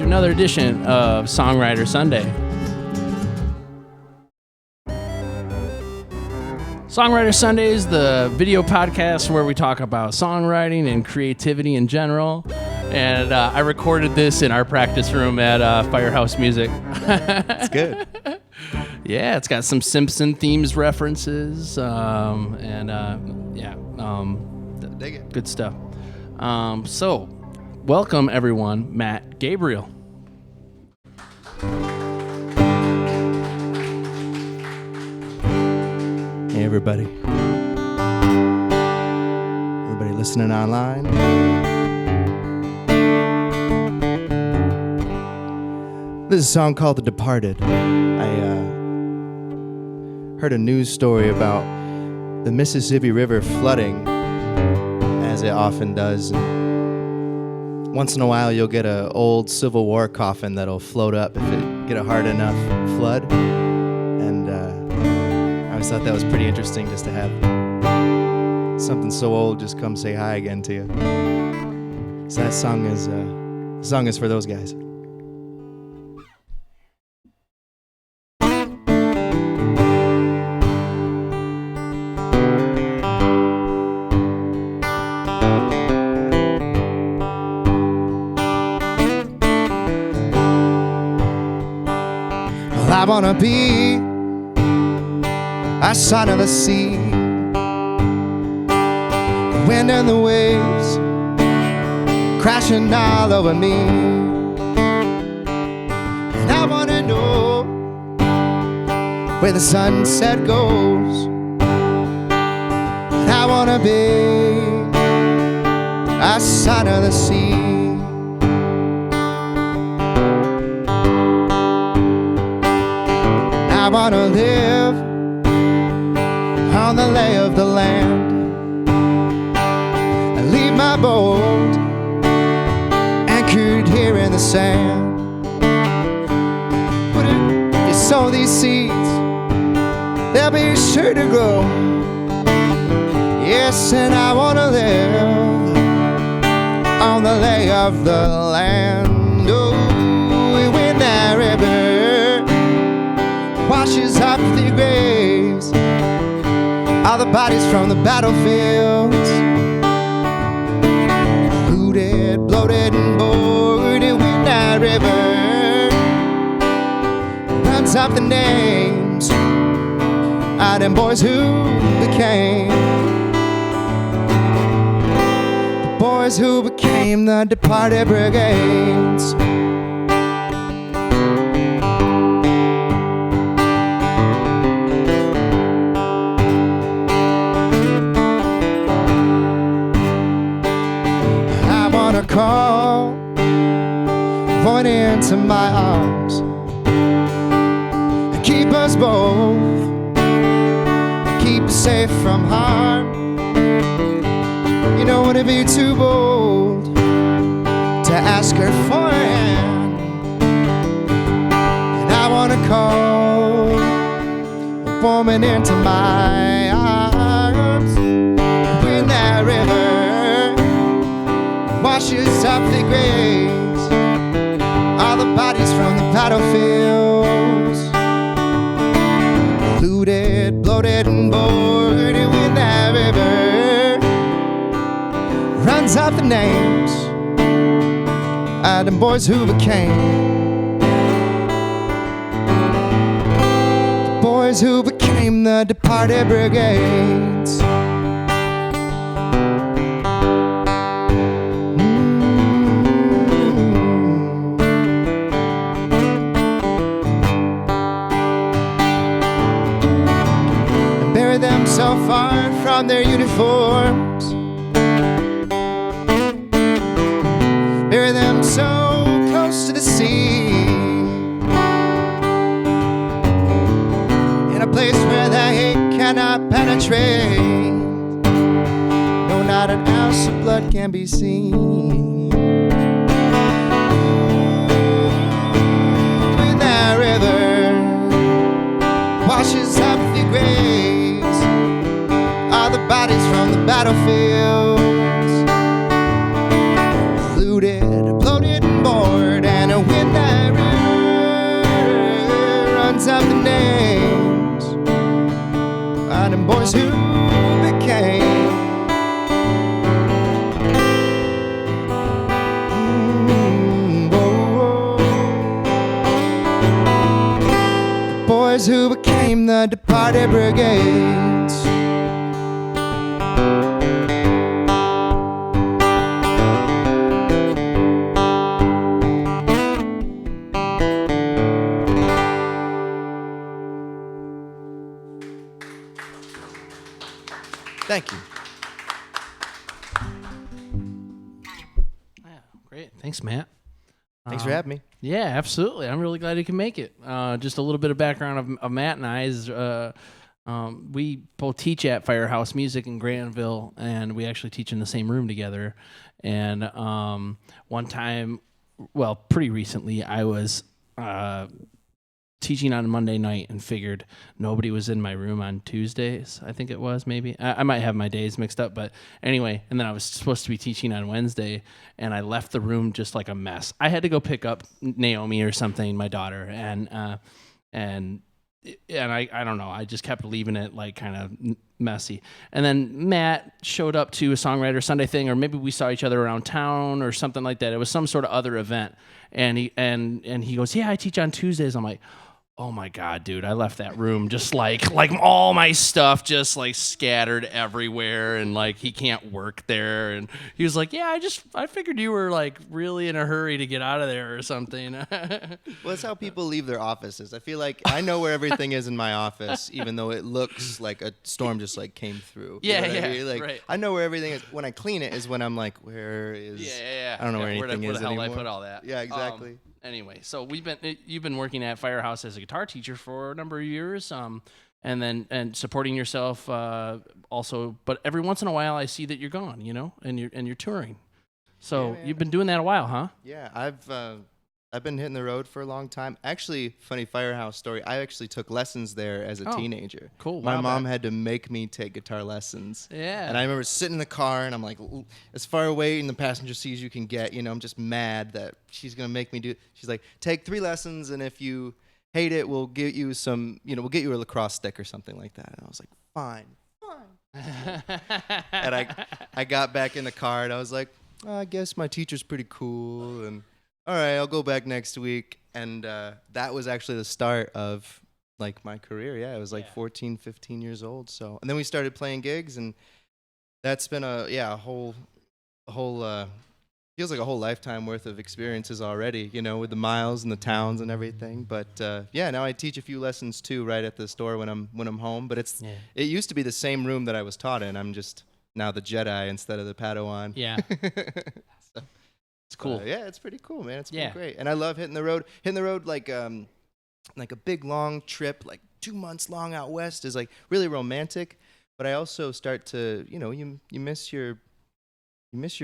Another edition of Songwriter Sunday. Songwriter Sunday is the video podcast where we talk about songwriting and creativity in general. And I recorded this in our practice room at Firehouse Music. It's good. Yeah, it's got some Simpson themes references. Dig it. Good stuff. So, welcome everyone, Matt, Gabriel. Hey, everybody. Everybody listening online. This is a song called The Departed. I heard a news story about the Mississippi River flooding, as it often does. Once in a while, you'll get an old Civil War coffin that'll float up if it get a hard enough flood. And I always thought that was pretty interesting, just to have something so old just come say hi again to you. So that song is for those guys. I wanna be a son of the sea, the wind and the waves crashing all over me. And I wanna know where the sunset goes. And I wanna be a son of the sea. I wanna live on the lay of the land and leave my boat anchored here in the sand. But if you sow these seeds, they'll be sure to grow. Yes, and I wanna live on the lay of the land. Oh, when that river washes up the graves, all the bodies from the battlefields, looted, bloated, and bored. And when that river runs up the names of them boys who became the boys who became the departed brigades. Call void into my arms and keep us both, keep us safe from harm. You know, would it be too bold to ask her for a hand? And I want to call a woman into my arms when that river washes up the graves, all the bodies from the battlefields, looted, bloated, and bored. And when that river runs up the names of them boys who became the boys who became the departed brigades. far from their uniforms. Bury them so close to the sea, in a place where the hate cannot penetrate. No, not an ounce of blood can be seen. In that river washes up the graves, all the bodies from the battlefields, looted, bloated, and bored. And when that river runs up the names of them boys who became the boys who became the departed brigades. Thank you. Yeah, great. Thanks, Matt. Thanks for having me. Yeah, absolutely. I'm really glad you can make it. Just a little bit of background of Matt and I is we both teach at Firehouse Music in Granville, and we actually teach in the same room together. And one time, well, pretty recently, I was teaching on a Monday night and figured nobody was in my room on Tuesdays. I think it was, maybe. I might have my days mixed up, but anyway. And then I was supposed to be teaching on Wednesday, and I left the room just like a mess. I had to go pick up Naomi or something, my daughter, and I don't know. I just kept leaving it like kind of messy. And then Matt showed up to a Songwriter Sunday thing, or maybe we saw each other around town or something like that. It was some sort of other event, and he goes, "Yeah, I teach on Tuesdays." I'm like, oh my God, dude, I left that room just like all my stuff just like scattered everywhere, and like he can't work there. And he was like, yeah, I figured you were like really in a hurry to get out of there or something. Well, that's how people leave their offices. I feel like I know where everything is in my office, even though it looks like a storm just like came through. Yeah, you know what I mean? Like, right. I know where everything is. When I clean it is when I'm like, where is... Yeah. I don't know where anything where is the hell anymore. I put all that? Yeah, exactly. Anyway, so you've been working at Firehouse as a guitar teacher for a number of years, and supporting yourself also. But every once in a while, I see that you're gone, and you're touring. So Yeah, you've been doing that a while, huh? Yeah, I've been hitting the road for a long time. Actually, funny Firehouse story. I actually took lessons there as a teenager. Cool. My Wow, mom had to make me take guitar lessons. Yeah. And I remember sitting in the car, and I'm like, as far away in the passenger seat as you can get. I'm just mad that she's gonna make me do. She's like, take 3 lessons, and if you hate it, we'll get you some. We'll get you a lacrosse stick or something like that. And I was like, fine. And I got back in the car, and I was like, I guess my teacher's pretty cool, and all right, I'll go back next week. And that was actually the start of like my career. Yeah, I was like 14, 15 years old. So, and then we started playing gigs, and that's been a whole feels like a whole lifetime worth of experiences already, with the miles and the towns and everything. But now I teach a few lessons too, right at the store when I'm home. But it used to be the same room that I was taught in. I'm just now the Jedi instead of the Padawan. Yeah. So, it's cool. Yeah, it's pretty cool, man. It's pretty great. And I love hitting the road. Hitting the road like a big long trip, like 2 months long out west is like really romantic. But I also start to, you miss your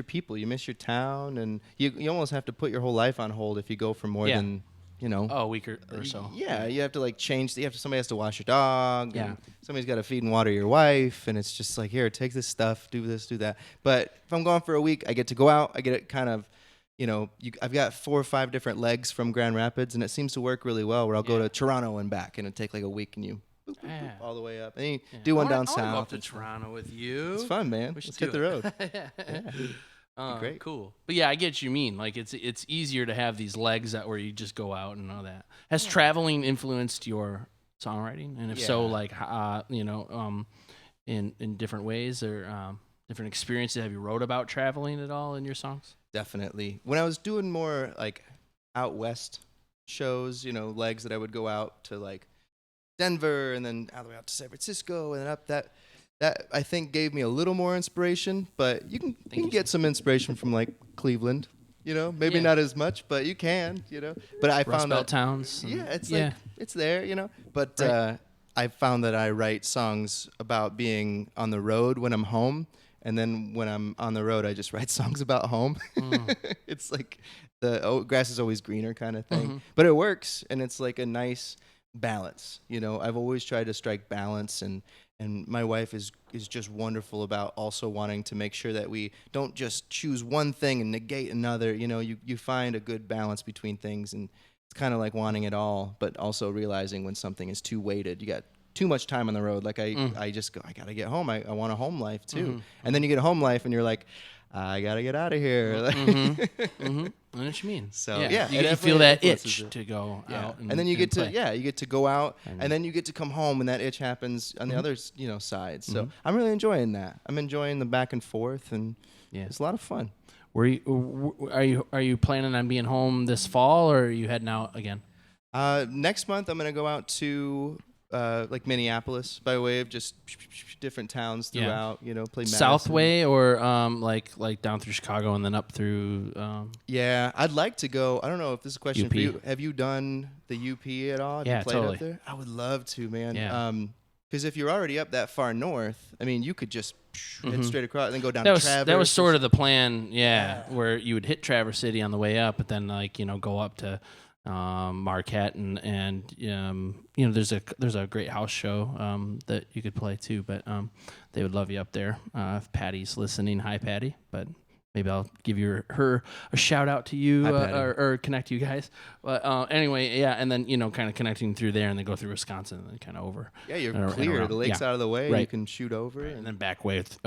people, you miss your town, and you almost have to put your whole life on hold if you go for more than, a week or so. Yeah, you have to like change. Somebody has to wash your dog. Yeah. And somebody's got to feed and water your wife, and it's just like, here, take this stuff, do this, do that. But if I'm gone for a week, I get to go out. I get it kind of, I've got 4 or 5 different legs from Grand Rapids, and it seems to work really well. Where I'll go to Toronto and back, and it'll take like a week, and you. Boop, boop, boop, all the way up. And you do one down south. I want to go up to Toronto with you. It's fun, man. Let's hit the road. Great. Cool. But yeah, I get what you mean. Like it's easier to have these legs where you just go out and all that. Has traveling influenced your songwriting? And if so, like in different ways or different experiences, have you wrote about traveling at all in your songs? Definitely. When I was doing more like out west shows, legs that I would go out to like Denver and then all the way out to San Francisco and then up that that I think gave me a little more inspiration. But you can get some inspiration from like Cleveland. Maybe not as much, but you can. But I Rust found Belt that towns. it's like it's there. But Right. I found that I write songs about being on the road when I'm home. And then when I'm on the road, I just write songs about home. It's like the grass is always greener kind of thing. But it works, and it's like a nice balance. I've always tried to strike balance, and my wife is just wonderful about also wanting to make sure that we don't just choose one thing and negate another. You find a good balance between things, and it's kind of like wanting it all, but also realizing when something is too weighted. You got too much time on the road. Like I just go, I gotta get home. I want a home life too. And then you get a home life and you're like, I gotta get out of here. I know what you mean. So you feel that itch to go out. And then you get play. to you get to go out, and then you get to come home, and that itch happens on the other side. So I'm really enjoying that. I'm enjoying the back and forth, and it's a lot of fun. Are you planning on being home this fall, or are you heading out again? Next month I'm gonna go out to like Minneapolis by way of just different towns throughout. Play Madison. Southway or like down through Chicago and then up through. Yeah, I'd like to go. I don't know if this is a question UP. for you. Have you done the UP at all? Have you played totally. up there? I would love to, man. Yeah. Because if you're already up that far north, I mean, you could just head straight across and then go down to Traverse. That was sort of the plan, where you would hit Traverse City on the way up, but then go up to Marquette and there's a great house show that you could play too, but they would love you up there. If Patty's listening, hi Patty, but maybe I'll give her a shout out to you or connect you guys. But anyway, and then kind of connecting through there and then go through Wisconsin and then kind of over. Yeah, you're clear. The lake's out of the way. Right. You can shoot over it. And then back way with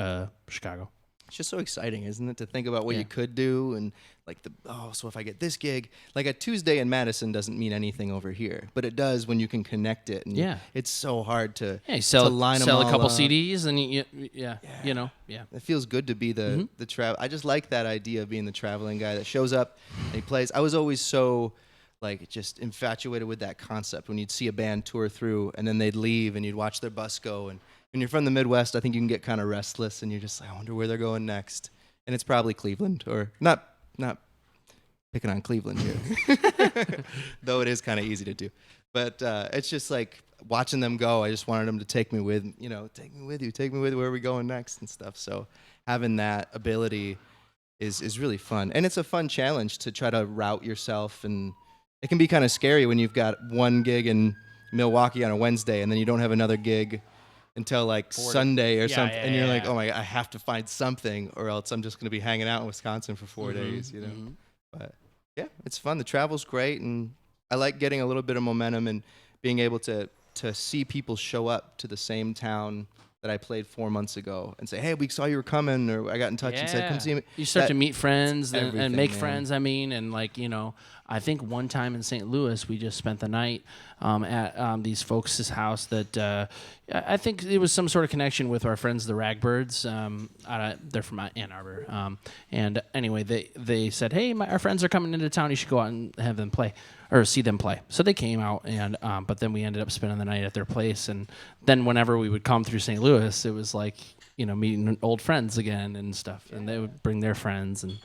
Chicago. It's just so exciting, isn't it, to think about what you could do and like so if I get this gig, like a Tuesday in Madison doesn't mean anything over here, but it does when you can connect it. And it's so hard to line them all a couple up. CDs and It feels good to be the travel. I just like that idea of being the traveling guy that shows up and he plays. I was always so like just infatuated with that concept when you'd see a band tour through and then they'd leave and you'd watch their bus go, and when you're from the Midwest, I think you can get kind of restless, and you're just like, I wonder where they're going next. And it's probably Cleveland, or not picking on Cleveland here, though it is kind of easy to do. But it's just like watching them go. I just wanted them to take me with where are we going next and stuff. So having that ability is really fun, and it's a fun challenge to try to route yourself. And it can be kind of scary when you've got one gig in Milwaukee on a Wednesday, and then you don't have another gig until like Sunday or something, and you're like, oh my God, I have to find something, or else I'm just going to be hanging out in Wisconsin for 4 days, But yeah, it's fun. The travel's great, and I like getting a little bit of momentum and being able to see people show up to the same town that I played 4 months ago and say, hey, we saw you were coming, or I got in touch and said, come see me. You start to meet friends and make man. friends. I mean, and like, I think one time in St. Louis, we just spent the night at these folks' house that I think it was some sort of connection with our friends, the Ragbirds. They're from Ann Arbor. And anyway, they said, hey, our friends are coming into town. You should go out and have them play or see them play. So they came out, and but then we ended up spending the night at their place. And then whenever we would come through St. Louis, it was like, meeting old friends again and stuff. And they would bring their friends, and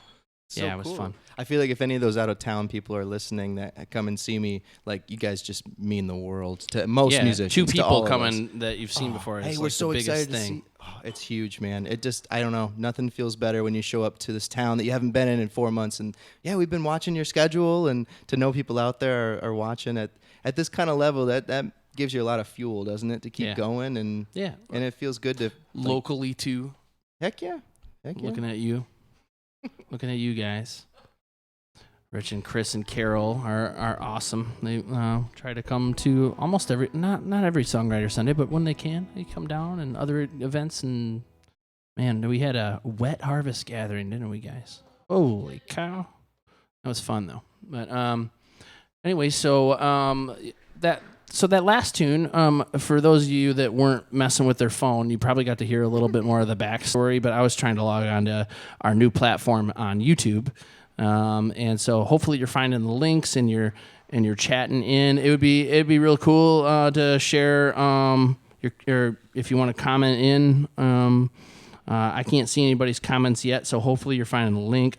so it was cool. fun. I feel like if any of those out-of-town people are listening that come and see me, like, you guys just mean the world to most musicians. Two to people all of coming us. that you've seen before. Hey, It's we're like so the excited biggest to thing. see. Oh, it's huge, man. It just, I don't know. Nothing feels better when you show up to this town that you haven't been in 4 months. And yeah, we've been watching your schedule, and to know people out there are watching at this kind of level, that gives you a lot of fuel, doesn't it, to keep going? And and it feels good to locally too. Heck yeah. Looking at you. Looking at you guys. Rich and Chris and Carol are awesome. They try to come to almost every, not every Songwriter Sunday, but when they can, they come down, and other events. And man, we had a wet harvest gathering, didn't we, guys? Holy cow. That was fun though. But anyway, so that last tune, for those of you that weren't messing with their phone, you probably got to hear a little bit more of the backstory, but I was trying to log on to our new platform on YouTube. And so hopefully you're finding the links and you're chatting in. It'd be real cool to share or if you want to comment in. I can't see anybody's comments yet, so hopefully you're finding a link.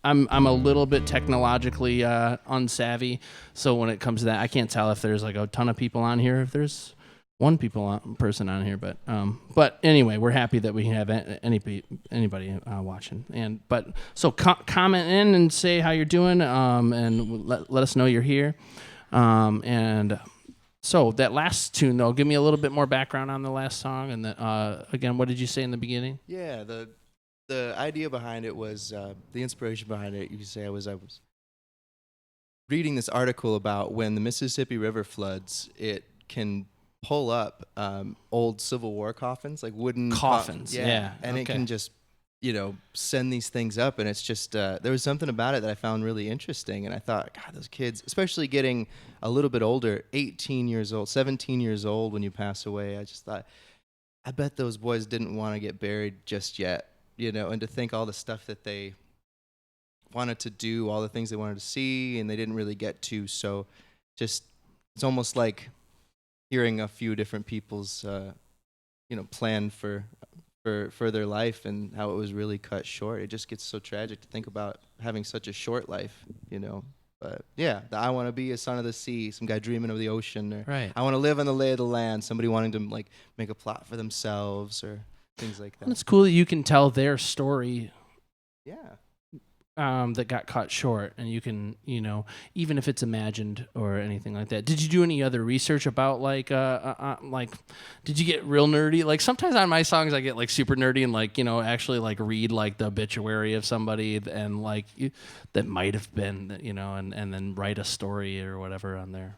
I'm a little bit technologically unsavvy, so when it comes to that, I can't tell if there's like a ton of people on here, if there's one person on here, but anyway, we're happy that we have anybody watching. So comment in and say how you're doing, and let us know you're here. So that last tune, though, give me a little bit more background on the last song, and then again, what did you say in the beginning? Yeah, the idea behind it was the inspiration behind it. You could say I was reading this article about when the Mississippi River floods, it can pull up old Civil War coffins, like wooden coffins. Yeah. And it can just send these things up, and it's just there was something about it that I found really interesting, and I thought, God, those kids, especially getting a little bit older, 18 years old, 17 years old when you pass away, I just thought, I bet those boys didn't want to get buried just yet, and to think all the stuff that they wanted to do, all the things they wanted to see, and they didn't really get to. So just, it's almost like hearing a few different people's plan for their life and how it was really cut short. It just gets so tragic to think about having such a short life, But yeah, I want to be a son of the sea, some guy dreaming of the ocean, or right. I want to live on the lay of the land, somebody wanting to like make a plot for themselves or things like that. And it's cool that you can tell their story. Yeah. That got cut short, and you can, even if it's imagined or anything like that. Did you do any other research about like, did you get real nerdy? Like sometimes on my songs I get like super nerdy and like, actually like read like the obituary of somebody and like that might have been, and then write a story or whatever on there.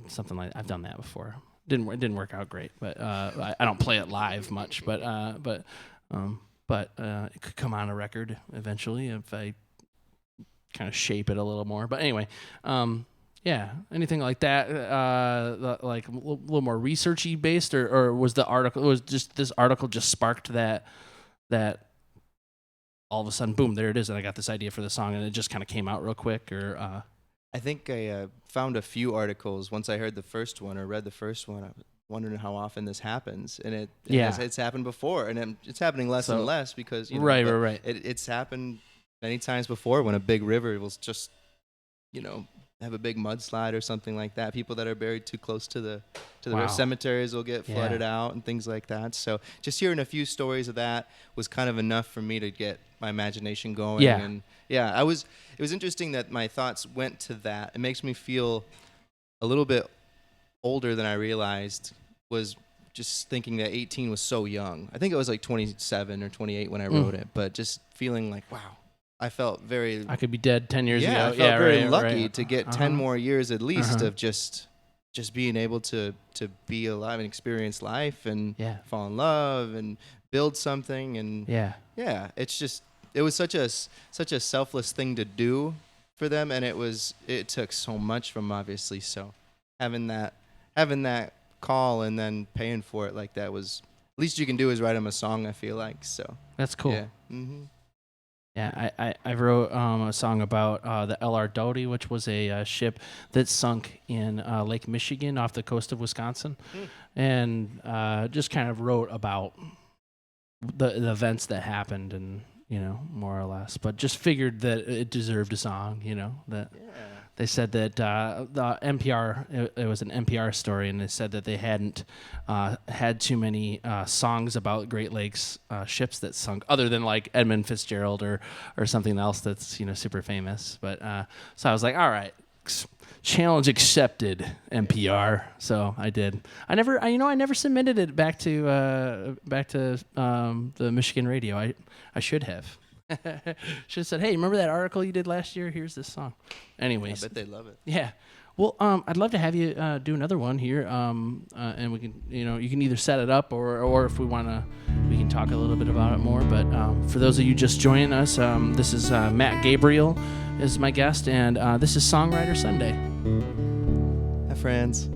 Something like I've done that before. It didn't work out great, but I don't play it live much, but it could come on a record eventually if I kind of shape it a little more. But anyway, anything like that, like a little more researchy based, or was the article? Was just this article just sparked that all of a sudden, boom, there it is, and I got this idea for the song, and it just kind of came out real quick, or. I think I found a few articles once I heard the first one or read the first one. I was wondering how often this happens, and it's happened before, and it's happening less and less because right. It's happened many times before when a big river will just have a big mudslide or something like that. People that are buried too close to the river cemeteries will get flooded out and things like that. So just hearing a few stories of that was kind of enough for me to get my imagination going. Yeah. And it was interesting that my thoughts went to that. It makes me feel a little bit older than I realized, was just thinking that 18 was so young. I think it was like 27 or 28 when I wrote it, but just feeling like, wow, I felt I could be dead 10 years ago. I felt very lucky to get 10 more years at least of just being able to be alive and experience life and fall in love and build something. And it was such a selfless thing to do for them, and it took so much from them, obviously. So having that call and then paying for it like that was least you can do is write them a song, I feel like. So that's cool. Yeah. Mm-hmm. Yeah, I wrote a song about the LR Doty, which was a ship that sunk in Lake Michigan off the coast of Wisconsin, and just kind of wrote about the events that happened, and more or less. But just figured that it deserved a song. That. Yeah. They said that the NPR, it was an NPR story, and they said that they hadn't had too many songs about Great Lakes ships that sunk, other than like Edmund Fitzgerald or something else that's super famous. But so I was like, all right, challenge accepted, NPR. So I did. I never submitted it back to the Michigan radio. I should have. Should have said, hey, remember that article you did last year? Here's this song. Anyways. I bet they love it. Yeah. Well, I'd love to have you do another one here, and we can, you can either set it up or if we want to, we can talk a little bit about it more. But for those of you just joining us, this is Matt Gabriel is my guest, and this is Songwriter Sunday. Hi, friends.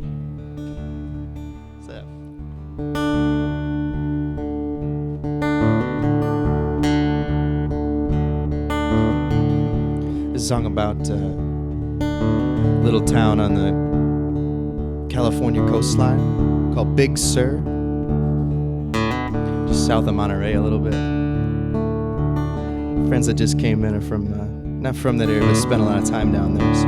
What's up? This is a song about a little town on the California coastline. called Big Sur, just south of Monterey a little bit. Friends that just came in are from, not from that area, but spent a lot of time down there. So.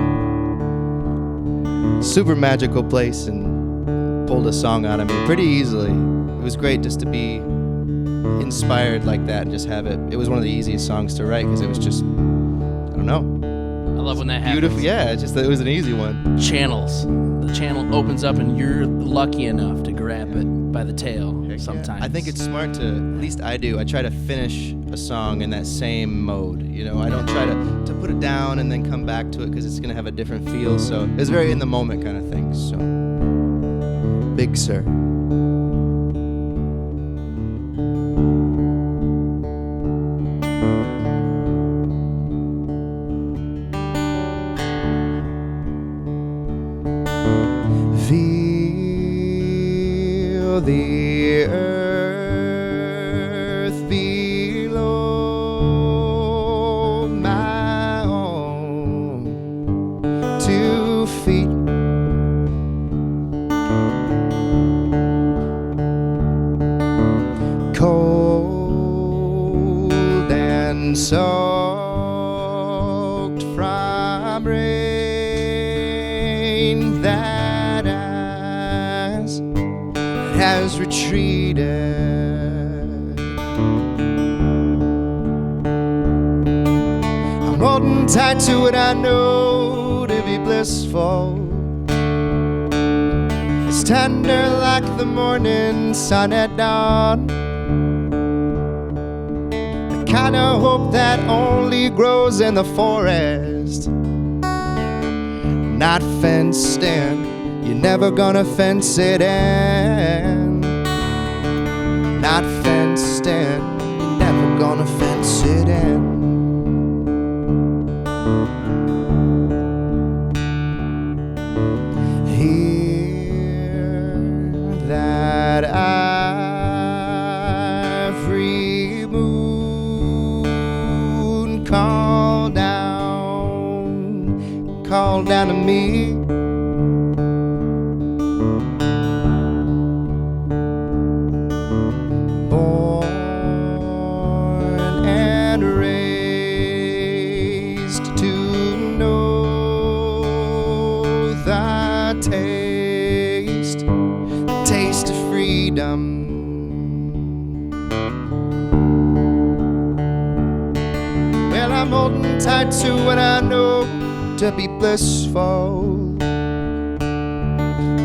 Super magical place, and pulled a song out of me pretty easily. It was great just to be inspired like that and just have it. It was one of the easiest songs to write because it was just, I don't know. I love when that happens. Beautiful, yeah. It was an easy one. Channels. The channel opens up and you're lucky enough to grab it by the tail. Heck sometimes. Yeah. I think it's smart to, at least I do. I try to finish a song in that same mode. You know, I don't try to put it down and then come back to it because it's gonna have a different feel. So it's very in the moment kind of thing. So, Big Sur. Feel the earth below my own 2 feet. Cold and soaked from rain that has retreated. I'm holding tight to what I know to be blissful. It's tender like the morning sun at dawn, the kind of hope that only grows in the forest, not fenced in. You're never gonna fence it in. Not fenced in. You're never gonna fence it in. Hear that every moon call down to me. Taste of freedom. Well, I'm holding tight to what I know to be blissful,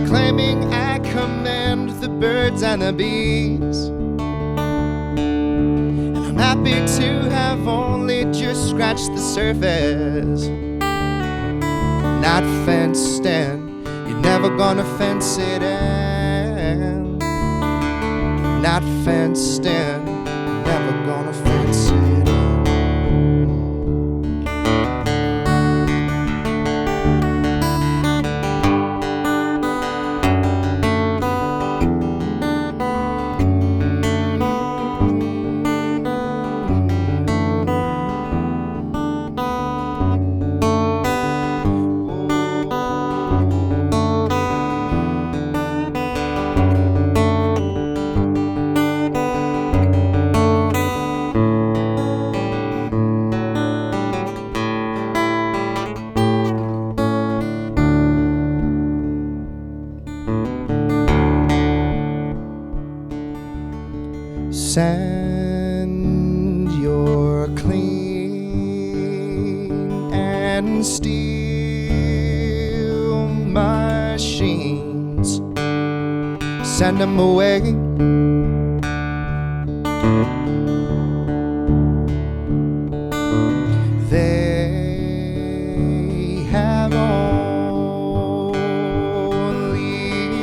claiming I command the birds and the bees, and I'm happy to have only just scratched the surface, not fenced in. You're never gonna fence it in. Not fenced in. Never gonna fence it in. Send your clean and steel machines, send them away. They have only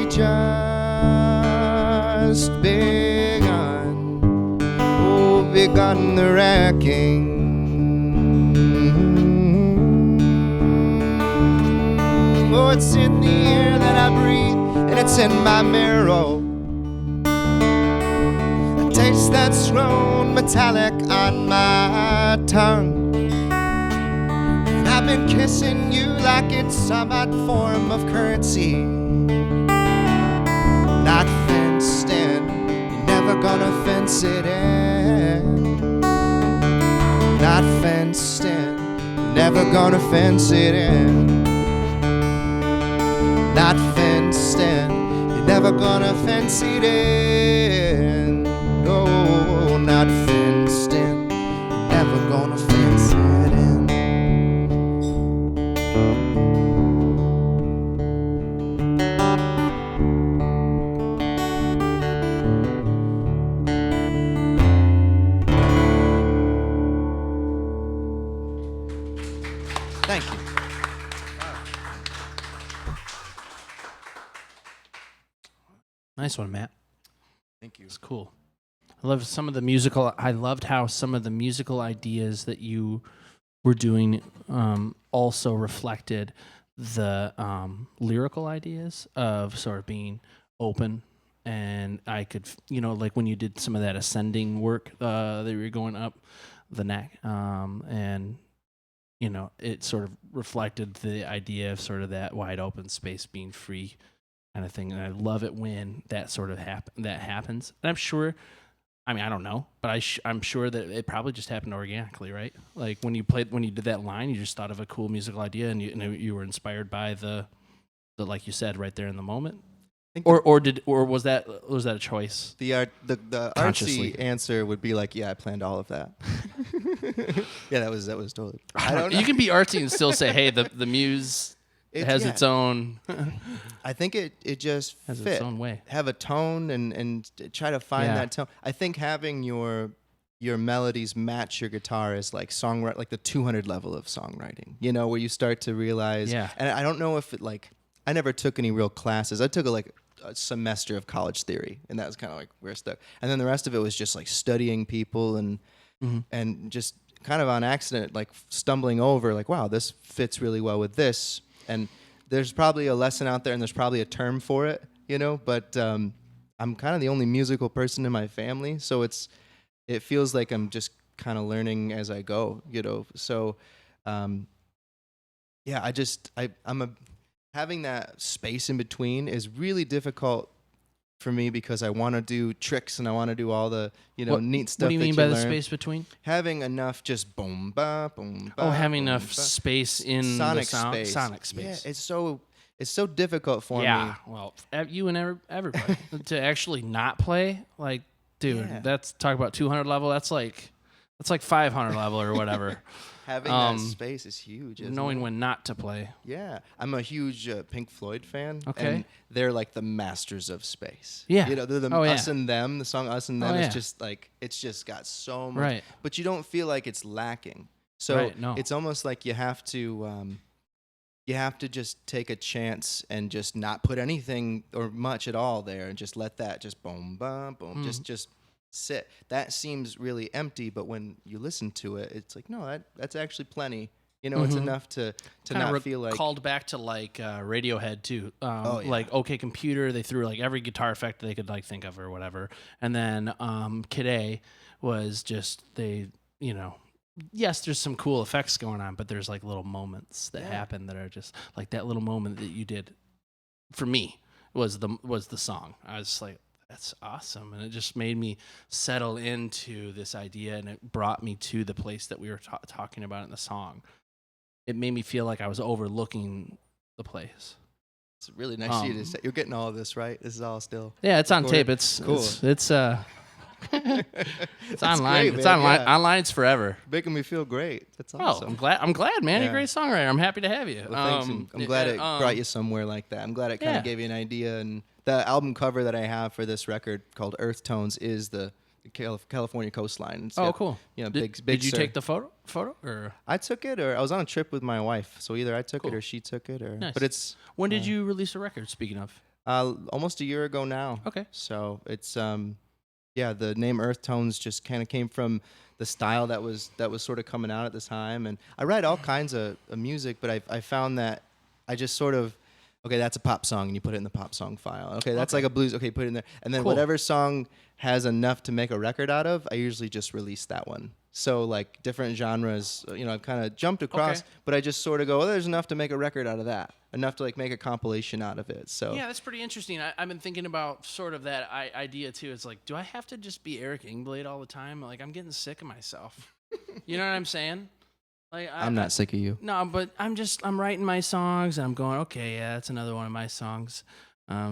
just begun the wrecking. Oh, it's in the air that I breathe, and it's in my marrow. A taste that's grown metallic on my tongue, and I've been kissing you like it's some odd form of currency. not fenced in. You're never gonna fence it in. Not fenced in. You're never gonna fence it in. Not fenced in. You're never gonna fence it in. No, not fenced in. You're never gonna fence it in. Thank you. Nice one, Matt. Thank you. It's cool. I loved how some of the musical ideas that you were doing also reflected the lyrical ideas of sort of being open. And I could, like when you did some of that ascending work that you were going up the neck, and it sort of reflected the idea of sort of that wide open space being free kind of thing. And I love it when that sort of happens. And I'm sure, I don't know, but I'm sure that it probably just happened organically, right? Like when you did that line, you just thought of a cool musical idea, and you were inspired by the like you said right there in the moment. Or was that a choice? The artsy answer would be like, yeah, I planned all of that. Yeah, that was totally. I don't know. You can be artsy and still say, hey, the muse has its own. I think it just has fit. its own way. Have a tone and try to find that tone. I think having your melodies match your guitar is like songwriting, like the 200 level of songwriting. Where you start to realize. Yeah. And I don't know if it like. I never took any real classes. I took a semester of college theory, and that was kind of like where I stuck. And then the rest of it was just like studying people and just kind of on accident, like stumbling over, like, wow, this fits really well with this. And there's probably a lesson out there, and there's probably a term for it, But I'm kind of the only musical person in my family, so it feels like I'm just kind of learning as I go, So, I'm having that space in between is really difficult for me because I want to do tricks and I want to do all the neat stuff. What do you mean by the space between? Having enough just boom ba boom ba. Oh, having enough space in sonic the space. Sonic space. Yeah, it's so difficult for me. Yeah, well, you and everybody to actually not play, like, dude, that's talk about 200 level. That's like 500 level or whatever. Having that space is huge. Knowing when not to play. Yeah. I'm a huge Pink Floyd fan. Okay. And they're like the masters of space. Yeah. They're the Us and Them. The song Us and Them is just like, it's just got so much. Right. But you don't feel like it's lacking. So no. It's almost like you have to just take a chance and just not put anything or much at all there and just let that just boom, boom, boom, just sit. That seems really empty, but when you listen to it, it's like, no, that's actually plenty. It's enough to not feel like called back to like Radiohead too. Like OK Computer, they threw like every guitar effect they could like think of or whatever, and then Kid A was just yes, there's some cool effects going on, but there's like little moments that happen that are just like that little moment that you did. For me, was the song. I was like, that's awesome. And it just made me settle into this idea, and it brought me to the place that we were talking about in the song. It made me feel like I was overlooking the place. It's really nice of you to say. You're getting all of this, right? This is all still. Yeah, it's on tape. It's cool. It's online. Great, it's man. online. Yeah. Online. It's forever. Making me feel great. That's awesome. Oh, I'm glad, man. Yeah. You're a great songwriter. I'm happy to have you. Well, thanks. I'm glad it brought you somewhere like that. I'm glad it kind of gave you an idea. And the album cover that I have for this record called Earth Tones is the California coastline. It's got, cool. Big. Did you take the photo? Or I took it, or I was on a trip with my wife. So either I took it or she took it, or. Nice. But it's. When did you release a record? Speaking of. Almost a year ago now. Okay. So it's the name Earth Tones just kind of came from the style that was sort of coming out at the time, and I write all kinds of music, but I found that I just sort of. Okay, that's a pop song, and you put it in the pop song file. Okay, that's like a blues. Okay, put it in there. And then whatever song has enough to make a record out of, I usually just release that one. So like different genres, I've kind of jumped across, Okay. but I just sort of go, well, there's enough to make a record out of that, enough to like make a compilation out of it. So Yeah, that's pretty interesting. I've been thinking about sort of that idea too. It's like, do I have to just be Eric Engblade all the time? Like, I'm getting sick of myself. You know what I'm saying? Like, I'm not sick of you. No, but I'm writing my songs and I'm going, okay, yeah, that's another one of my songs.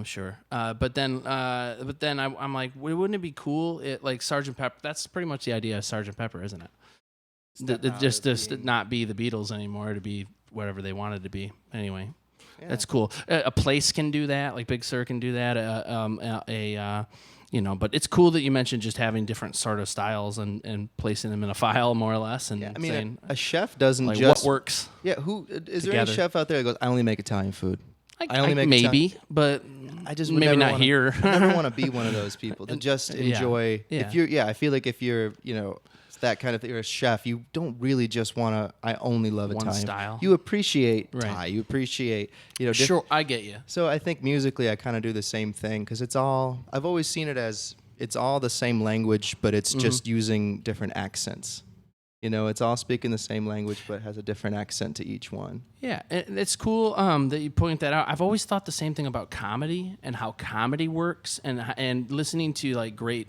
Sure. But then I'm like, wouldn't it be cool? Like Sgt. Pepper. That's pretty much the idea of Sgt. Pepper, isn't it? Just to not be the Beatles anymore, to be whatever they wanted to be. Anyway, that's cool. A place can do that. Like Big Sur can do that. But it's cool that you mentioned just having different sort of styles and placing them in a file more or less. And I mean, saying, a chef doesn't like, just what works. Yeah, who is there together. any chef out there that goes, I only make Italian food? I only make maybe, Italian. but I just maybe not here. I never want to be one of those people to just enjoy. Yeah. I feel like if you're, that kind of thing, you're a chef, you don't really just want to, I only love One Italian. style. You appreciate Right. Thai. You appreciate, Sure, I get you. So I think musically I kind of do the same thing because I've always seen it as it's all the same language, but it's just using different accents. It's all speaking the same language, but has a different accent to each one. Yeah, it's cool that you point that out. I've always thought the same thing about comedy and how comedy works, and listening to like great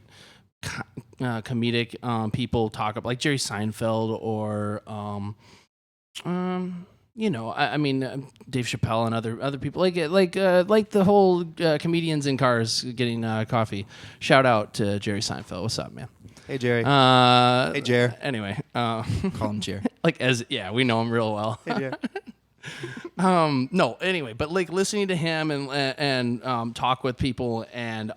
comedic people talk about like Jerry Seinfeld or Dave Chappelle and other people like the whole comedians in cars getting coffee. Shout out to Jerry Seinfeld. What's up, man? Hey, Jerry. Hey, Jer. Anyway, Call him Jer. we know him real well. Hey, Jer. No, anyway, but like listening to him and talk with people and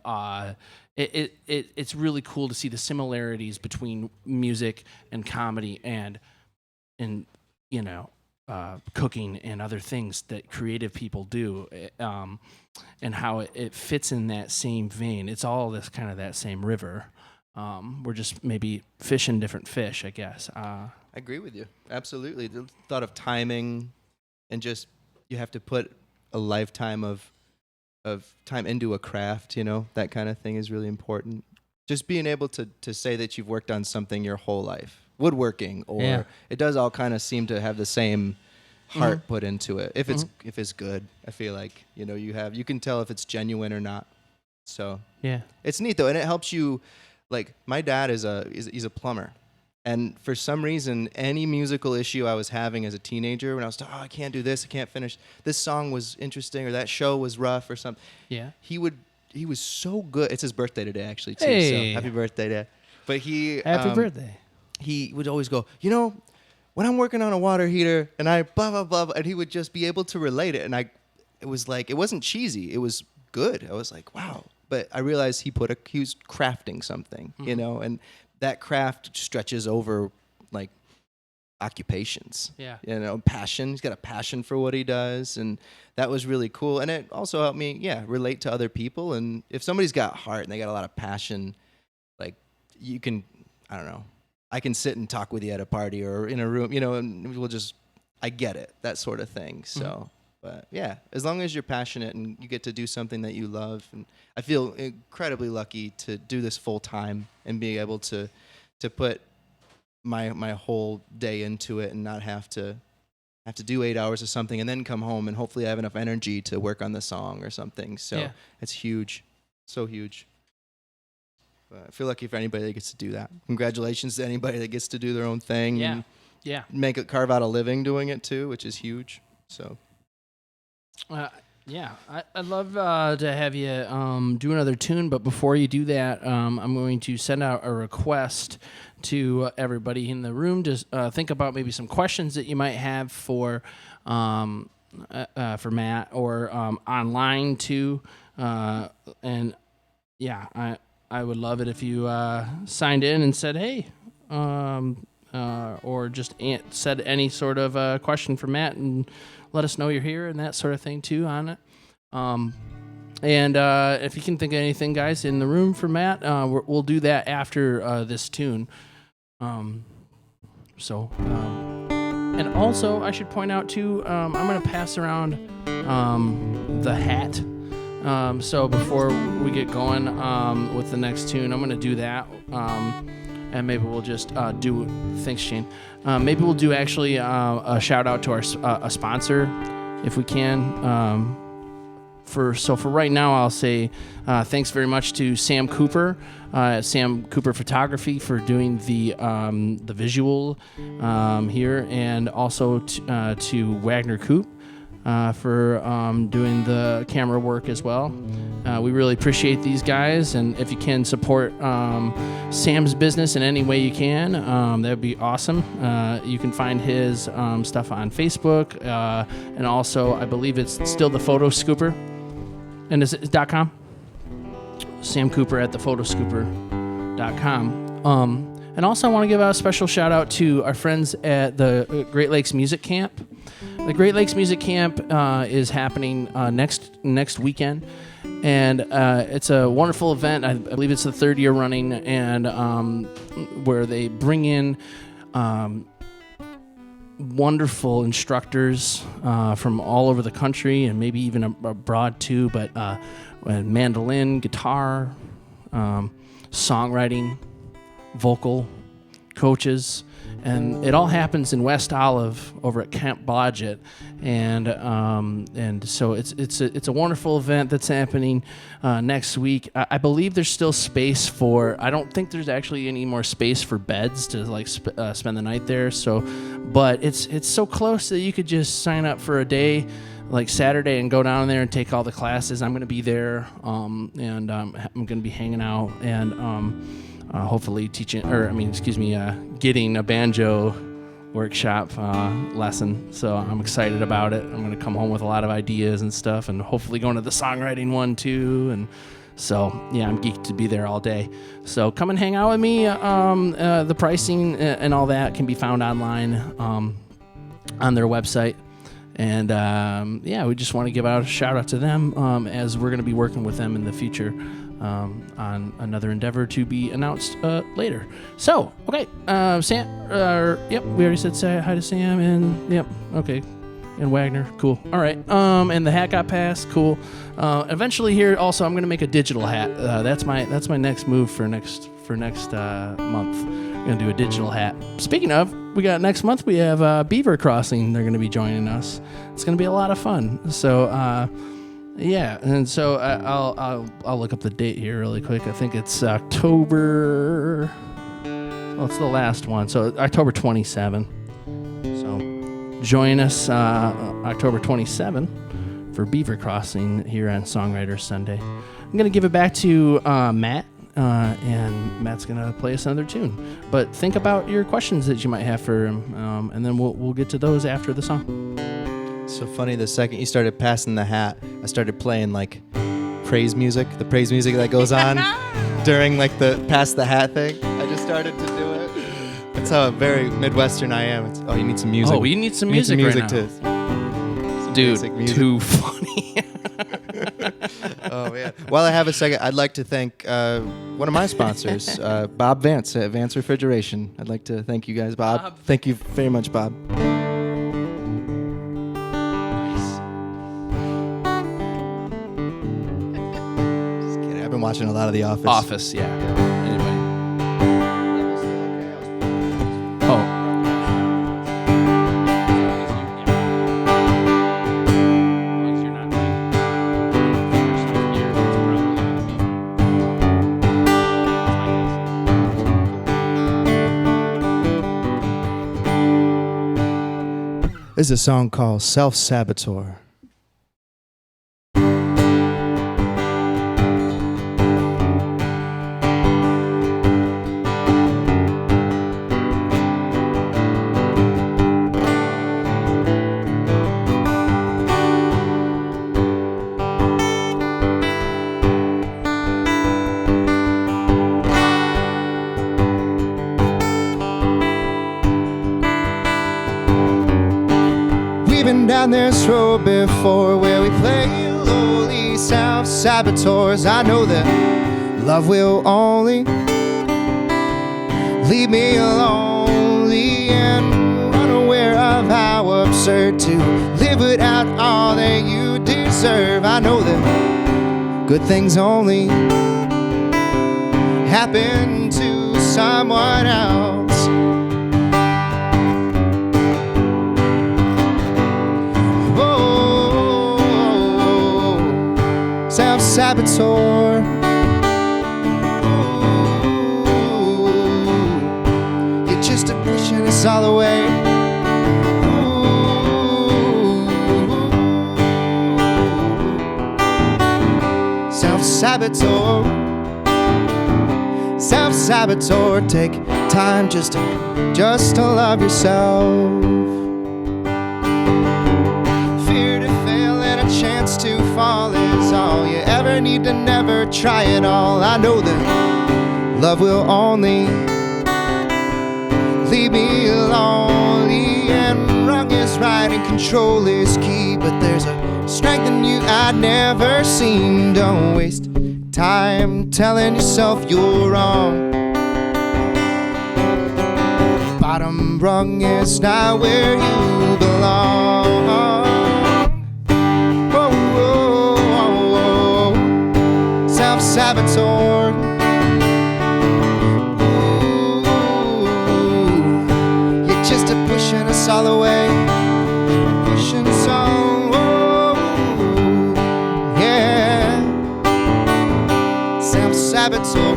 it's really cool to see the similarities between music and comedy and cooking and other things that creative people do, and how it fits in that same vein. It's all this kind of that same river. We're just maybe fishing different fish, I guess. I agree with you. Absolutely. The thought of timing and just you have to put a lifetime of time into a craft, that kind of thing is really important. Just being able to say that you've worked on something your whole life. Woodworking, or it does all kind of seem to have the same heart put into it. If it's good, I feel like, you can tell if it's genuine or not. So yeah, it's neat though. And it helps you. Like my dad he's a plumber, and for some reason, any musical issue I was having as a teenager, when I was I can't do this, I can't finish this song was interesting, or that show was rough, or something. Yeah, he was so good. It's his birthday today, actually, too. Hey. So happy birthday, Dad! But happy birthday. He would always go, when I'm working on a water heater, and I blah blah blah, and he would just be able to relate it, and it was like it wasn't cheesy, it was good. I was like, wow. But I realized he was crafting something, and that craft stretches over like occupations. Yeah. Passion. He's got a passion for what he does, and that was really cool. And it also helped me, relate to other people. And if somebody's got heart and they got a lot of passion, like you can, I don't know, I can sit and talk with you at a party or in a room, and I get it, that sort of thing. So. But yeah, as long as you're passionate and you get to do something that you love, and I feel incredibly lucky to do this full time and be able to put my whole day into it and not have to do 8 hours of something and then come home and hopefully I have enough energy to work on the song or something. So it's huge, so huge. But I feel lucky for anybody that gets to do that. Congratulations to anybody that gets to do their own thing. Yeah, and carve out a living doing it too, which is huge. So. I'd love to have you do another tune, but before you do that, I'm going to send out a request to everybody in the room to think about maybe some questions that you might have for Matt or online too. And yeah, I would love it if you signed in and said, hey, or just said any sort of question for Matt and let us know you're here and that sort of thing too on it. And if you can think of anything, guys, in the room for Matt, we'll do that after this tune. And also I should point out too, I'm going to pass around the hat. So before we get going with the next tune, I'm going to do that. and maybe we'll just do. Thanks, Shane. Maybe we'll do actually a shout out to our a sponsor, if we can. For right now, I'll say thanks very much to Sam Cooper, Sam Cooper Photography, for doing the visual here, and also to Wagner Koop for doing the camera work as well. We really appreciate these guys, and if you can support Sam's business in any way you can, that would be awesome. You can find his stuff on Facebook, and also I believe it's still the Photo Scooper. And is it .com? Sam Cooper at thephotoscooper.com. And also I want to give a special shout out to our friends at the Great Lakes Music Camp. The Great Lakes Music Camp is happening next weekend. And it's a wonderful event. I believe it's the third year running, and where they bring in wonderful instructors from all over the country, and maybe even abroad too, but mandolin, guitar, songwriting, vocal coaches, and it all happens in West Olive over at Camp Blodgett, and so it's a wonderful event that's happening next week. I believe there's still space for. I don't think there's actually any more space for beds to spend the night there. So, but it's so close that you could just sign up for a day, like Saturday, and go down there and take all the classes. I'm going to be there, and I'm going to be hanging out and. Hopefully getting a banjo workshop lesson. So I'm excited about it. I'm going to come home with a lot of ideas and stuff, and hopefully going to the songwriting one too. And so, yeah, I'm geeked to be there all day. So come and hang out with me. The pricing and all that can be found online on their website. And we just want to give out a shout out to them as we're going to be working with them in the future on another endeavor to be announced later. So, okay, Sam, we already said say hi to Sam, and and Wagner, cool. All right, and the hat got passed, cool. Eventually here, also, I'm going to make a digital hat. That's my next move for next month. I'm going to do a digital hat. Speaking of, we got next month, we have Beaver Crossing. They're going to be joining us. It's going to be a lot of fun. So, and so I'll look up the date here really quick. I think it's October. Well, it's the last one. So October 27. So join us October 27 for Beaver Crossing here on Songwriter Sunday. I'm going to give it back to Matt. And Matt's gonna play us another tune. But think about your questions that you might have for him, and then we'll get to those after the song. So funny, the second you started passing the hat, I started playing like praise music, the praise music that goes on during like the pass the hat thing. I just started to do it. That's how very Midwestern I am. It's, you need some music. Oh, we need some music right now. Dude, music. Too funny. Oh, man. While I have a second, I'd like to thank one of my sponsors, Bob Vance at Vance Refrigeration. I'd like to thank you guys, Bob. Thank you very much, Bob. Nice. Just kidding. I've been watching a lot of The Office. Office, yeah. Anyway. Oh. This is a song called Self-Saboteur. Down this road before where we play lowly self-saboteurs. I know that love will only leave me lonely and unaware of how absurd to live without all that you deserve. I know that good things only happen to someone else. Whoa, self-saboteur. You're just pushing us all away. Self-saboteur, self-saboteur. Take time just to love yourself. Fear to fail and a chance to fall is all you ever need to never try it all. I know that love will only leave me lonely, and wrong is right and control is key, but there's a strength in you I'd never seen. Don't waste time telling yourself you're wrong. Bottom rung is not where you belong. Whoa, whoa, whoa, whoa. Self-saboteur. Ooh, you're just pushing us all away. Pushing us all. Self-saboteur,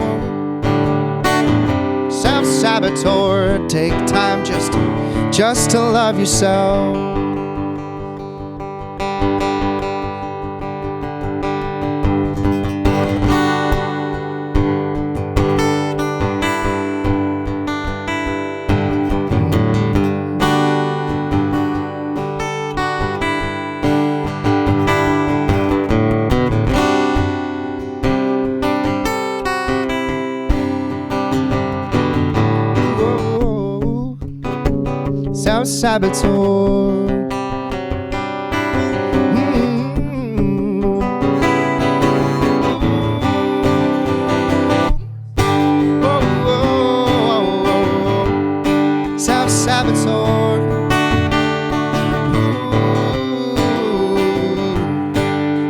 self-saboteur. Take time just to love yourself. Self-saboteur. Self-saboteur.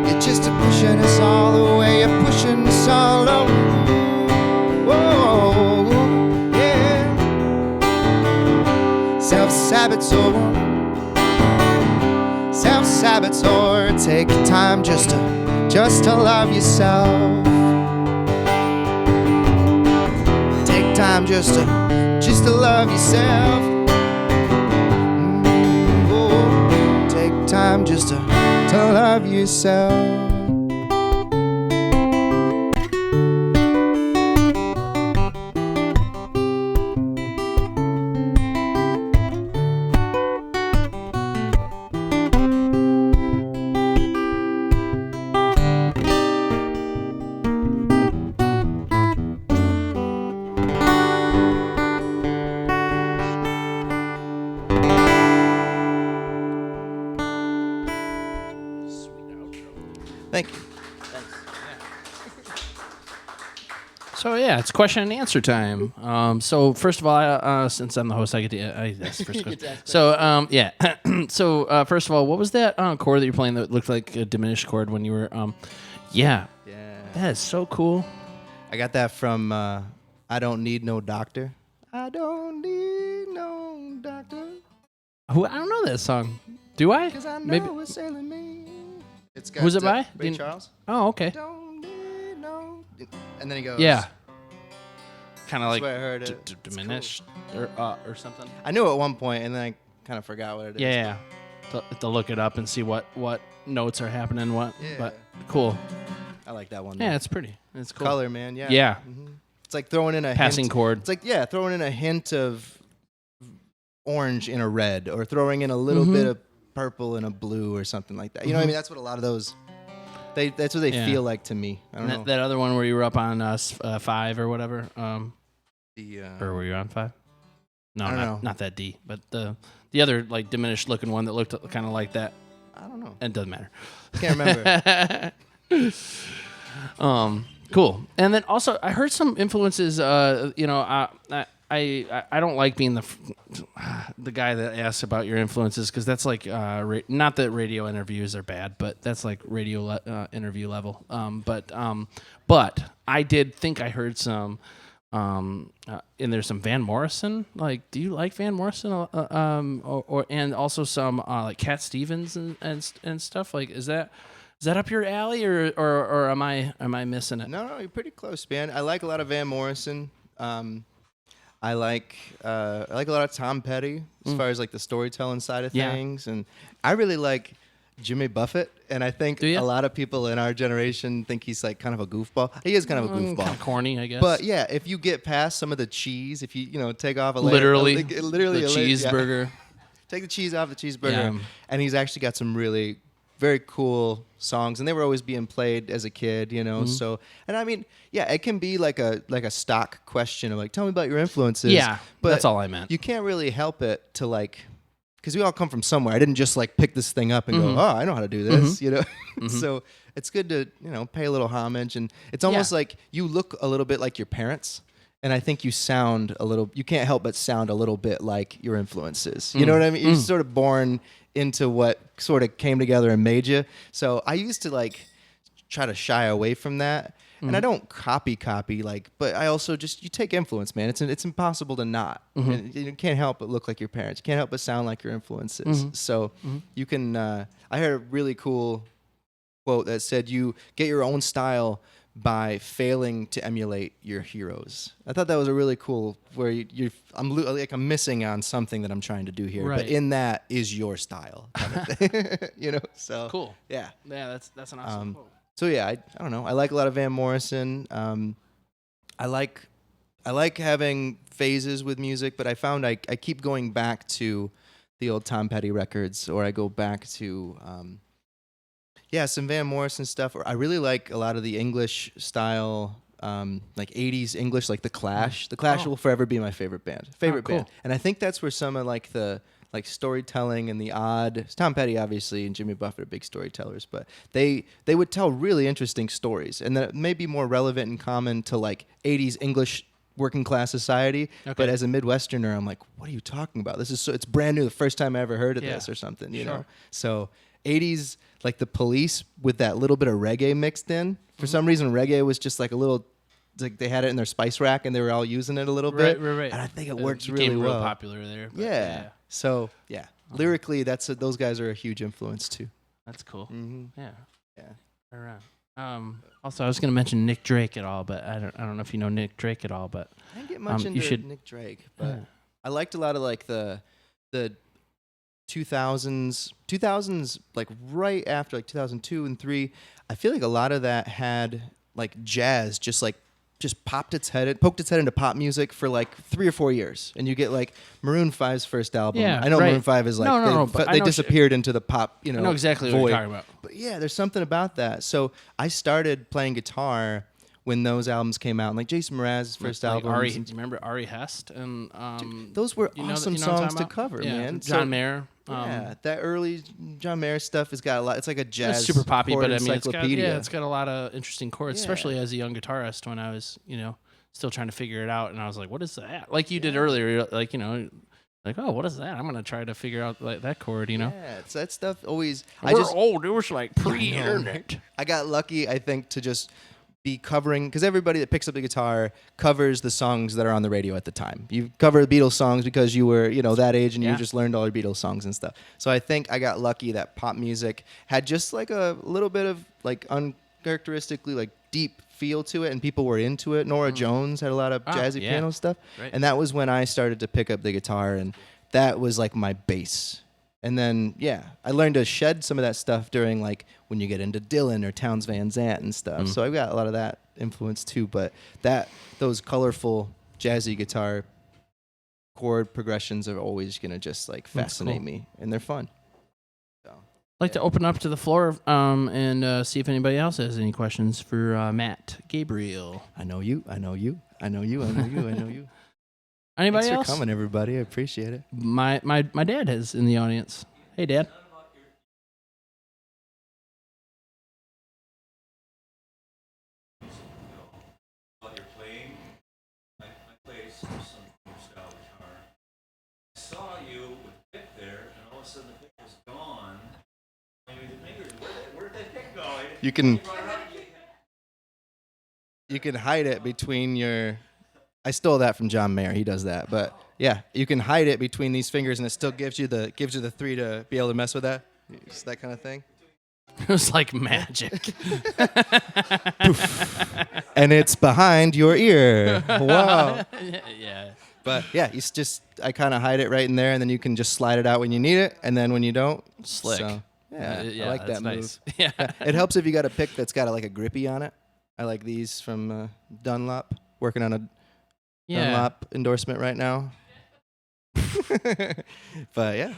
You're just pushing us all away. You're pushing us all away. Self-saboteur, self-saboteur. Take time just to love yourself. Take time just to love yourself. Oh, take time just to love yourself. Thank you. So yeah, it's question and answer time. So first of all, since I'm the host, I get to ask first question. So yeah, so first of all, what was that chord that you're playing that looked like a diminished chord when you were? Yeah, that is so cool. I got that from I Don't Need No Doctor. I don't need no doctor. I don't know that song. Do I? Because I know it's ailing me. It's got, who's it by? Ray Charles. Oh, okay. Don't need no. And then he goes. Yeah. Kind of like I heard it. diminished cool. or something. I knew it at one point, and then I kind of forgot what it is. Yeah. To look it up and see what notes are happening. Yeah. But cool. I like that one. Yeah, it's pretty. It's cool. Color, man. Yeah. Yeah. Mm-hmm. It's like throwing in a passing chord. It's like throwing in a hint of orange in a red, or throwing in a little bit of purple in a blue, or something like that. You know what I mean? That's what a lot of those. That's what they feel like to me. I don't know. That other one where you were up on 5 or whatever. Or were you on 5? No, I don't know. Not that D, but the other like diminished looking one that looked kind of like that. I don't know. It doesn't matter. Can't remember. Cool. And then also, I heard some influences. I don't like being the guy that asks about your influences, because that's like not that radio interviews are bad, but that's like radio interview level. But I did think I heard some And there's some Van Morrison. Like, do you like Van Morrison? Or and also some like Cat Stevens and stuff. Like, is that up your alley, or am I missing it? No, you're pretty close, man. I like a lot of Van Morrison. I like a lot of Tom Petty as far as like the storytelling side of things, and I really like Jimmy Buffett. And I think a lot of people in our generation think he's like kind of a goofball. He is kind of a goofball, kind of corny, I guess. But yeah, if you get past some of the cheese, if you take off literally the cheeseburger, take the cheese off the cheeseburger, and he's actually got some really very cool songs, and they were always being played as a kid, So, and I mean, it can be like a stock question of like, tell me about your influences. Yeah, but that's all I meant. You can't really help it to like, because we all come from somewhere. I didn't just like pick this thing up and go, oh, I know how to do this, So it's good to pay a little homage, and it's almost like you look a little bit like your parents. And I think you can't help but sound a little bit like your influences. You know what I mean? You're sort of born into what sort of came together and made you. So I used to like try to shy away from that. And I don't copy but I also you take influence, man. It's impossible to not. And you can't help but look like your parents. You can't help but sound like your influences. So you can, I heard a really cool quote that said, you get your own style by failing to emulate your heroes. I thought that was a really cool, where I'm missing on something that I'm trying to do here, right. But in that is your style, kind of thing. So cool. Yeah, that's an awesome quote. So yeah, I don't know. I like a lot of Van Morrison. I like having phases with music, but I found I keep going back to the old Tom Petty records, or I go back to some Van Morrison stuff. Or I really like a lot of the English style, like 80s English, like The Clash. The Clash will forever be my favorite band. Band. And I think that's where some of like the storytelling and the odd, Tom Petty obviously and Jimmy Buffett are big storytellers, but they would tell really interesting stories, and that may be more relevant and common to like 80s English working class society. Okay. But as a Midwesterner, I'm like, what are you talking about? This is it's brand new, the first time I ever heard of this or something, you know? So 80s, like the Police with that little bit of reggae mixed in. For some reason, reggae was just like a little, like they had it in their spice rack and they were all using it a little bit. Right. And I think it works really well. Real popular there. Yeah. So, lyrically, those guys are a huge influence too. That's cool. Mm-hmm. Yeah. Yeah. Around. Also, I was going to mention Nick Drake at all, but I don't know if you know Nick Drake at all, but I didn't get much into Nick Drake, but I liked a lot of like the 2000s, like right after like 2002 and 3. I feel like a lot of that had like jazz just poked its head into pop music for like 3 or 4 years, and you get like Maroon 5's first album. Yeah, I know Maroon 5 is like but they disappeared into the pop, I know exactly void. what you're talking about. But yeah, there's something about that. So I started playing guitar when those albums came out, and like Jason Mraz's first album. Do you remember Ari Hest? And dude, those were awesome songs to cover, man. John Mayer. That early John Mayer stuff has got a lot. It's like a jazz, it's super poppy, but I mean, it's got a lot of interesting chords, especially as a young guitarist when I was, still trying to figure it out, and I was like, "What is that?" Like you did earlier, like like, "Oh, what is that?" I'm gonna try to figure out like that chord, Yeah, it's that stuff always. We're old. It was like pre-internet. I got lucky, I think, to just be covering, because everybody that picks up the guitar covers the songs that are on the radio at the time. You cover the Beatles songs because you were, that age, and you just learned all your Beatles songs and stuff. So I think I got lucky that pop music had just like a little bit of like uncharacteristically like deep feel to it, and people were into it. Nora Jones had a lot of jazzy piano stuff, and that was when I started to pick up the guitar, and that was like my base. And then, I learned to shed some of that stuff during, like, when you get into Dylan or Townes Van Zandt and stuff. So I've got a lot of that influence, too. But those colorful, jazzy guitar chord progressions are always going to just, like, fascinate me. And they're fun. So, I'd like to open up to the floor and see if anybody else has any questions for Matt Gabriel. I know you. Anybody Thanks else? for coming, everybody. I appreciate it. My dad is in the audience. Hey, Dad. While you're playing, I play some style guitar. I saw you with the pick there, and all of a sudden the pick was gone. Where did that pick go? You can hide it between your I stole that from John Mayer. He does that. But yeah, you can hide it between these fingers, and it still gives you the 3 to be able to mess with that. It's that kind of thing. It was like magic. And it's behind your ear. Wow. Yeah. But yeah, I kind of hide it right in there, and then you can just slide it out when you need it, and then when you don't, Slick. So, yeah, I like that's that move. nice. Yeah. It helps if you got a pick that's got like a grippy on it. I like these from Dunlop. Working on a Dunlop endorsement right now. But yeah,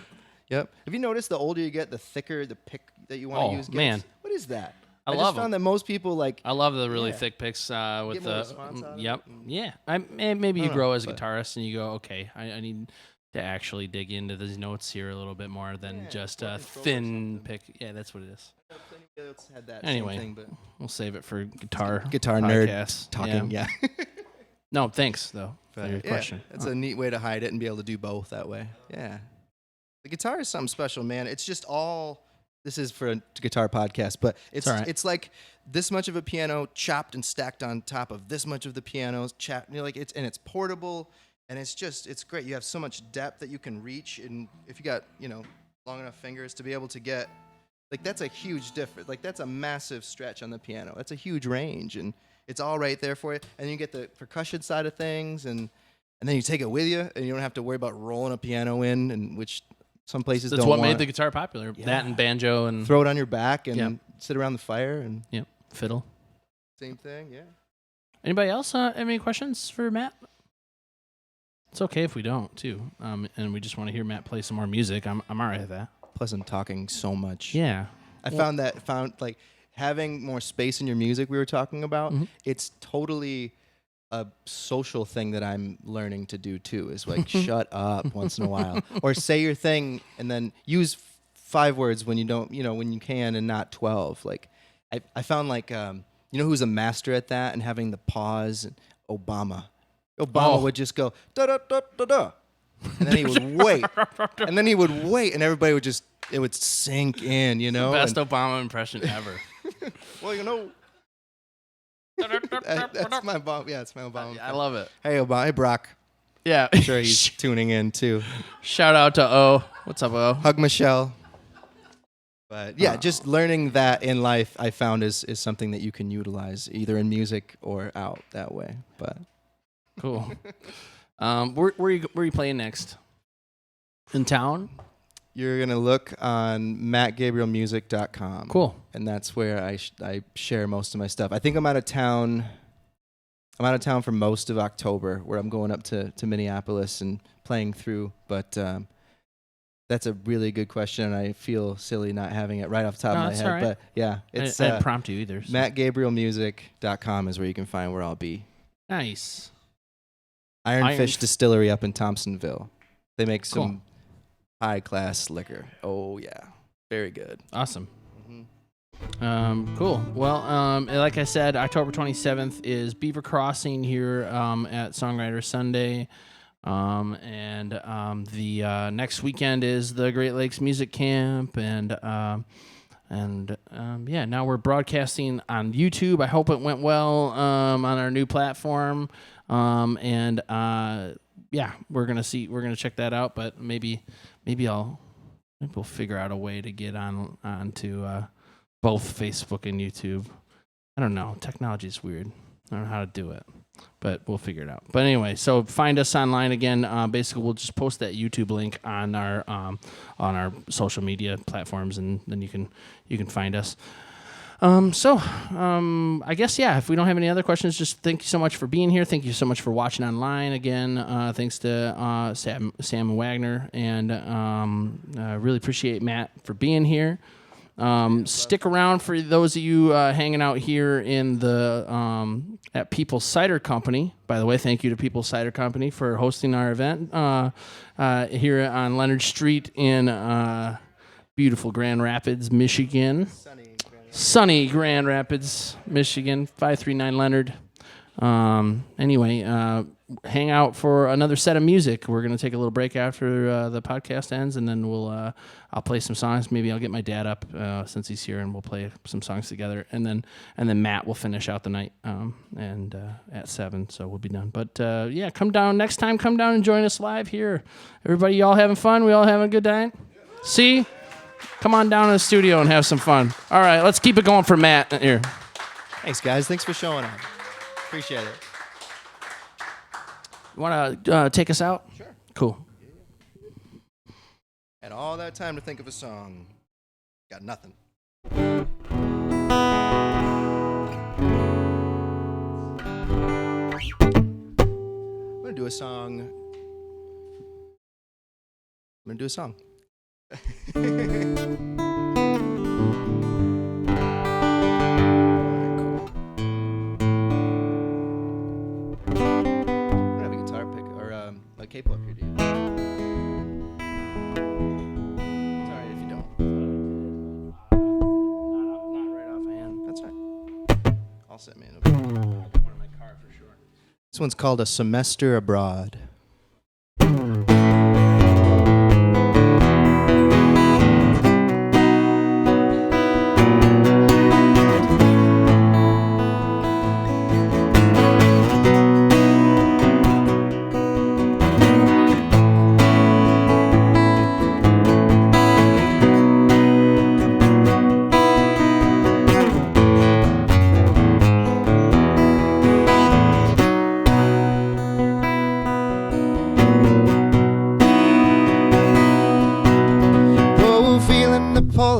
yep. Have you noticed the older you get, the thicker the pick that you want to use gets? Man. What is that? I just love found 'em. that most people like. I love the really thick picks with Get more response out of it. Yep. Yeah. Maybe you know, grow as a but- guitarist and you go, okay, I need to actually dig into these notes here a little bit more than just more a control or thin something. pick. Yeah, that's what it is. Anybody else had that Anyway. same thing, but We'll save it for guitar nerd podcasts. talking. Yeah. No, thanks though for But, your yeah, question. It's a neat way to hide it and be able to do both that way. Yeah. The guitar is something special, man. It's just all. This is for a guitar podcast, but it's all right. it's like this much of a piano chopped and stacked on top of this much of the pianos chopped. Like it's portable, and it's great. You have so much depth that you can reach, and if you got long enough fingers to be able to get, like that's a huge difference. Like that's a massive stretch on the piano. That's a huge range, and it's all right there for you. And you get the percussion side of things, and then you take it with you, and you don't have to worry about rolling a piano in, and which some places That's don't what want. made the guitar popular. Yeah. That and banjo and Throw it on your back and Yep. sit around the fire, and fiddle. same thing. Yeah. Anybody else have any questions for Matt? It's okay if we don't too. And we just want to hear Matt play some more music. I'm all right with that. Plus, I'm talking so much. Yeah. I found like having more space in your music. We were talking about. Mhm. It's totally a social thing that I'm learning to do too. Is like shut up once in a while, or say your thing and then use 5 words when you don't. When you can, and not 12. Like I found like who's a master at that and having the pause. Obama would just go da da da da da, and then he would wait, and everybody would just. It would sink in, Best and- Obama impression ever. Well, that's my Obama. Yeah, it's my Obama. I love it. Hey, Obama. Hey, Brock. Yeah. I'm sure he's tuning in too. Shout out to O. What's up, O? Hug Michelle. But yeah, just learning that in life, I found is something that you can utilize either in music or out that way. But Cool. Where are you playing next? In town? you're gonna look on mattgabrielmusic.com. Cool. And that's where I share most of my stuff. I think I'm out of town. I'm out of town for most of October, where I'm going up to Minneapolis and playing through. But that's a really good question, and I feel silly not having it right off the top of my that's head. all right. But yeah, it's I didn't prompt you either. So. mattgabrielmusic.com is where you can find where I'll be. Nice. Ironfish Distillery up in Thompsonville. They make some Cool. high-class liquor. Oh, yeah. Very good. Awesome. Mm-hmm. Cool. Well, like I said, October 27th is Beaver Crossing here at Songwriter Sunday. And the next weekend is the Great Lakes Music Camp. And now we're broadcasting on YouTube. I hope it went well on our new platform. We're gonna check that out. But maybe we'll figure out a way to get onto both Facebook and YouTube. I don't know. Technology is weird. I don't know how to do it, but we'll figure it out. But anyway, so find us online again. Basically, we'll just post that YouTube link on our social media platforms, and then you can find us. I guess, if we don't have any other questions, just thank you so much for being here. Thank you so much for watching online again. Thanks to Sam and Wagner, and really appreciate Matt for being here. Stick around for those of you hanging out here in the at People's Cider Company. By the way, thank you to People's Cider Company for hosting our event here on Leonard Street in beautiful Grand Rapids, Michigan. Sunny Grand Rapids, Michigan, 539 Leonard. hang out for another set of music. We're gonna take a little break after the podcast ends, and then I'll play some songs. Maybe I'll get my dad up since he's here, and we'll play some songs together. And then Matt will finish out the night and at 7, so we'll be done. But yeah, come down next time. Come down and join us live here. Everybody, y'all having fun? We all having a good night? See? Come on down to the studio and have some fun. All right, let's keep it going for Matt here. Thanks, guys. Thanks for showing up. Appreciate it. You want to take us out? Sure. Cool. Had all that time to think of a song. Got nothing. I'm gonna do a song. A K-pop here, dude. It's alright if you don't. Not right offhand. That's right. I'll set me in. I got one in my car for sure. This one's called A Semester Abroad.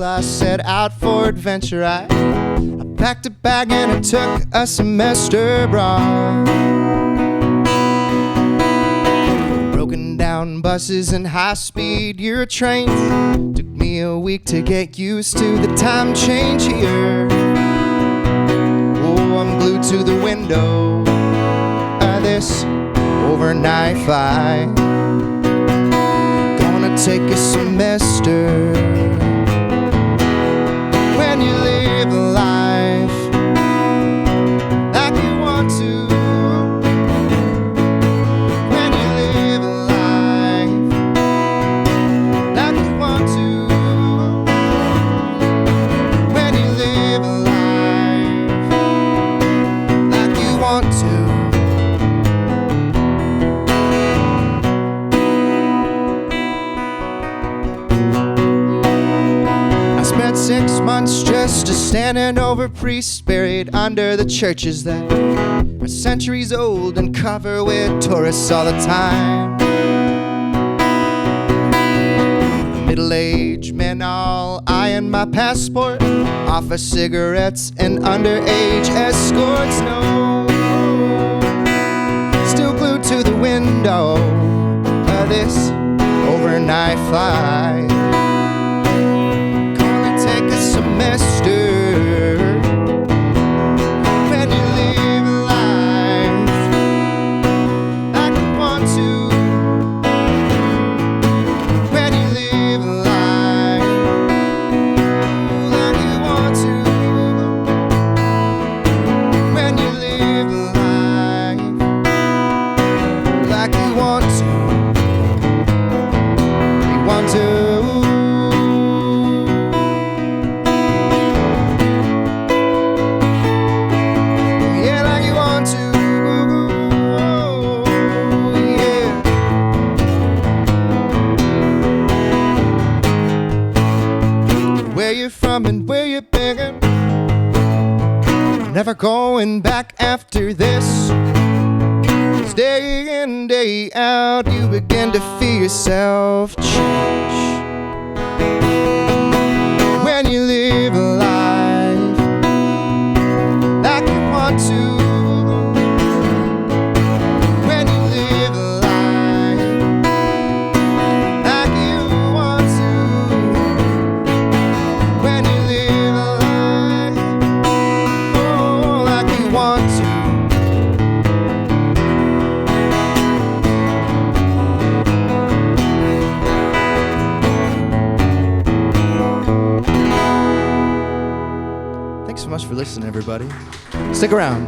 I set out for adventure. I packed a bag and I took a semester abroad. Broken down buses and high-speed Euro trains. Took me a week to get used to the time change here. Oh, I'm glued to the window of this overnight flight. Gonna take a semester. When you live a life like you want to, when you live a life like you want to, when you live a life like you want to. I spent 6 months just standing over priests buried under the churches that are centuries old and covered with tourists all the time. Middle-aged men all eyeing my passport, offer cigarettes and underage escorts. No, still glued to the window of this overnight flight. Take a semester. When you live a life like you want to, when you live a life like you want to, when you live a life like you want to, you want to. And where you been? Never going back after this. 'Cause day in, day out, you begin to feel yourself change. When you live a life like you want to. Much for listening, everybody. Stick around.